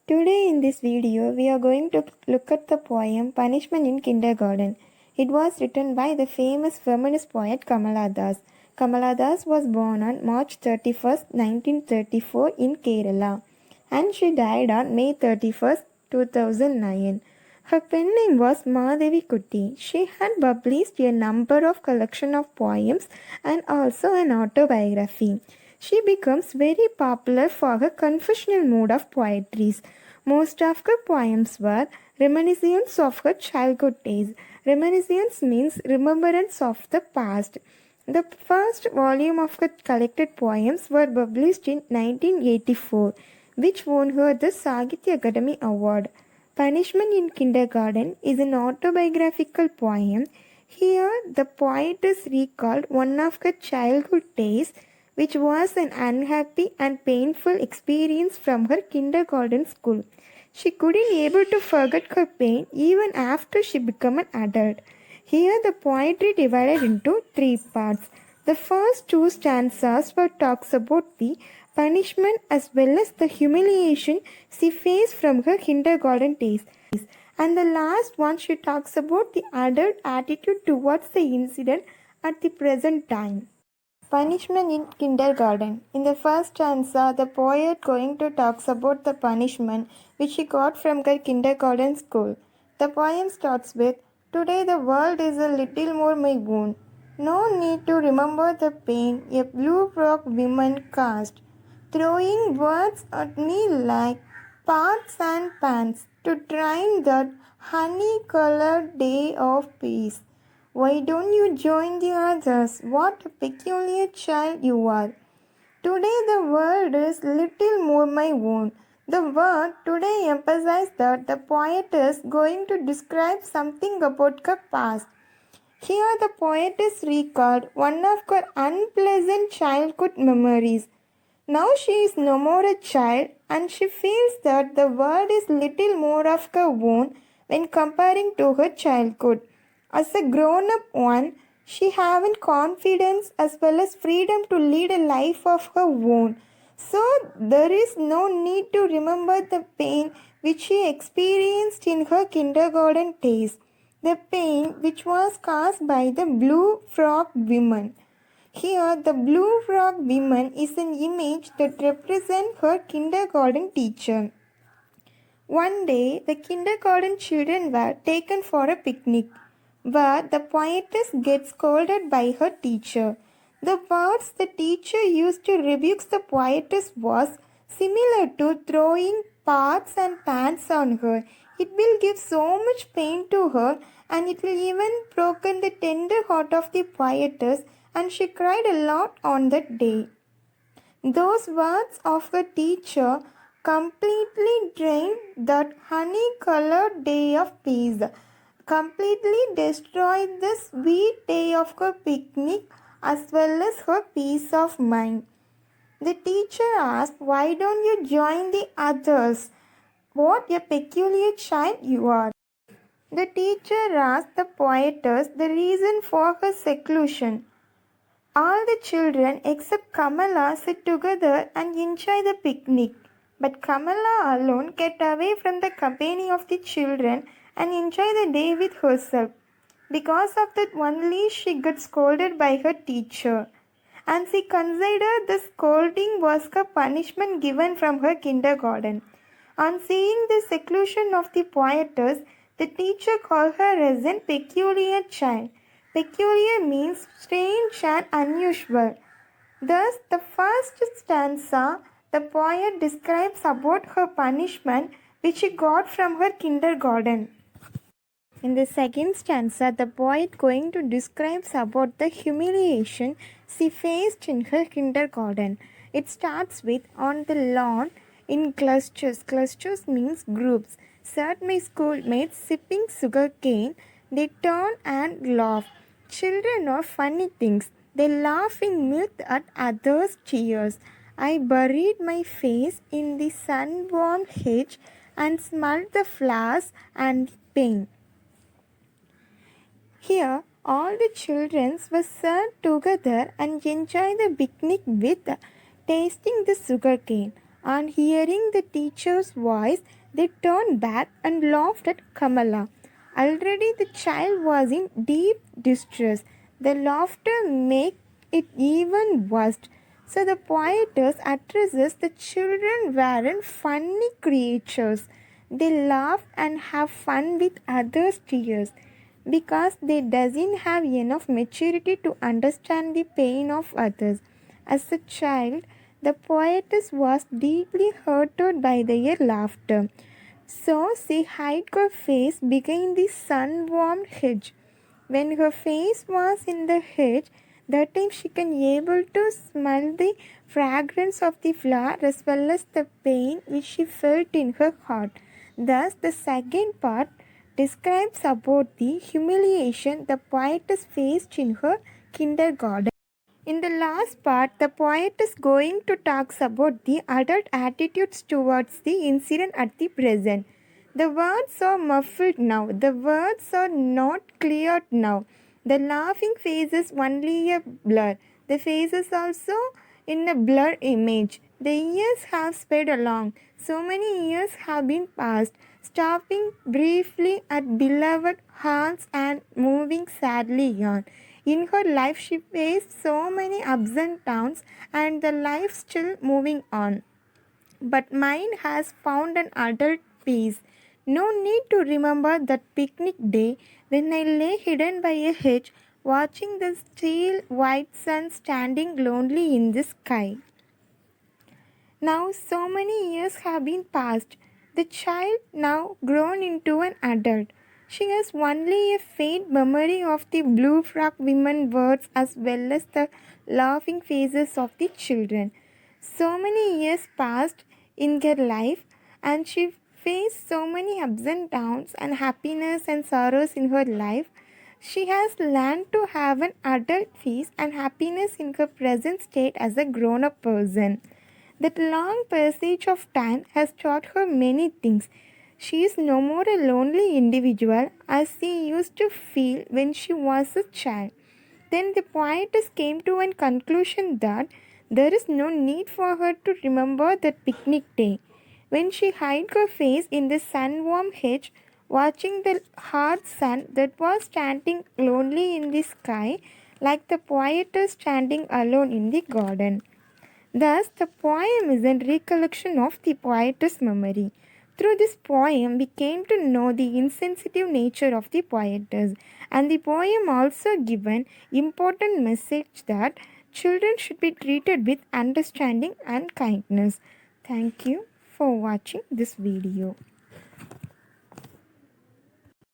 Today in this video, we are going to look at the poem Punishment in Kindergarten. It was written by the famous feminist poet Kamala Das. Kamala Das was born on March 31st, 1934 in Kerala and she died on May 31st, 2009. Her pen name was Mahadevi Kutti. She had published a number of collection of poems and also an autobiography. She becomes very popular for her confessional mood of poetries. Most of her poems were reminiscence of her childhood days. Reminiscence means remembrance of the past. The first volume of her collected poems were published in 1984, which won her the Sahitya Akademi Award. Punishment in Kindergarten is an autobiographical poem. Here, the poetess recalled one of her childhood days, which was an unhappy and painful experience from her kindergarten school. She couldn't able to forget her pain even after she became an adult. Here the poetry divided into three parts. The first two stanzas were talks about the punishment as well as the humiliation she faced from her kindergarten days. And the last one she talks about the adult attitude towards the incident at the present time. Punishment in Kindergarten. In the first stanza, the poet going to talks about the punishment which he got from her kindergarten school. The poem starts with, "Today the world is a little more my own. No need to remember the pain a blue frock woman caused, throwing words at me like pots and pans to trim that honey-colored day of peace. Why don't you join the others? What a peculiar child you are. Today the world is little more my own." The word today emphasizes that the poet is going to describe something about her past. Here the poetess recalled one of her unpleasant childhood memories. Now she is no more a child and she feels that the world is little more of her own when comparing to her childhood. As a grown-up one, she having confidence as well as freedom to lead a life of her own. So there is no need to remember the pain which she experienced in her kindergarten days, the pain which was caused by the blue frock woman. Here, the blue frock woman is an image that represents her kindergarten teacher. One day, the kindergarten children were taken for a picnic, where the poetess gets scolded by her teacher. The words the teacher used to rebuke the poetess was similar to throwing pots and pans on her. It will give so much pain to her, and it will even broken the tender heart of the poetess, and she cried a lot on that day. Those words of her teacher completely drained that honey-colored day of peace, completely destroyed the sweet day of her picnic as well as her peace of mind. The teacher asked, "Why don't you join the others? What a peculiar child you are." The teacher asked the poetess the reason for her seclusion. All the children except Kamala sit together and enjoy the picnic. But Kamala alone get away from the company of the children and enjoy the day with herself. Because of that only she got scolded by her teacher. And she considered the scolding was a punishment given from her kindergarten. On seeing the seclusion of the poetess, the teacher called her as a peculiar child. Peculiar means strange and unusual. Thus, the first stanza, the poet describes about her punishment which she got from her kindergarten. In the second stanza, the poet going to describe about the humiliation she faced in her kindergarten. It starts with, "On the lawn in clusters." Clusters means groups. Sat my schoolmates sipping sugar cane. They turn and laugh. Children are funny things. They laugh in mirth at others' cheers. I buried my face in the sun-warmed hedge and smelled the flowers and the pain. Here, all the children were sat together and enjoyed the picnic with tasting the sugar cane. On hearing the teacher's voice, They turned back and laughed at Kamala. Already the child was in deep distress. The laughter made it even worse. So the poetess addresses the children weren't funny creatures. They laugh and have fun with others' tears because they doesn't have enough maturity to understand the pain of others. As a child, the poetess was deeply hurted by their laughter. So she hid her face behind the sun-warmed hedge. When her face was in the hedge, that time she can able to smell the fragrance of the flower as well as the pain which she felt in her heart. Thus, the second part describes about the humiliation the poetess faced in her kindergarten. In the last part, the poet is going to talk about the adult attitudes towards the incident at the present. The words are muffled now. The words are not clear now. The laughing face is only a blur. The face is also in a blur image. The years have sped along. So many years have been passed, stopping briefly at beloved hearts and moving sadly on. In her life, she faced so many ups and downs, and the life still moving on. But mine has found an adult peace. No need to remember that picnic day when I lay hidden by a hedge, watching the still white sun standing lonely in the sky. Now, so many years have been passed. The child, now grown into an adult, she has only a faint memory of the blue frock women words as well as the laughing faces of the children. So many years passed in her life, and she faced so many ups and downs and happiness and sorrows in her life. She has learned to have an adult peace and happiness in her present state as a grown up person. That long passage of time has taught her many things. She is no more a lonely individual as she used to feel when she was a child. Then the poetess came to a conclusion that there is no need for her to remember that picnic day. When she hid her face in the sun-warm hedge, watching the hard sun that was standing lonely in the sky, like the poetess standing alone in the garden. Thus, the poem is a recollection of the poetess' memory. Through this poem, we came to know the insensitive nature of the poetess, and the poem also given important message that children should be treated with understanding and kindness. Thank you for watching this video.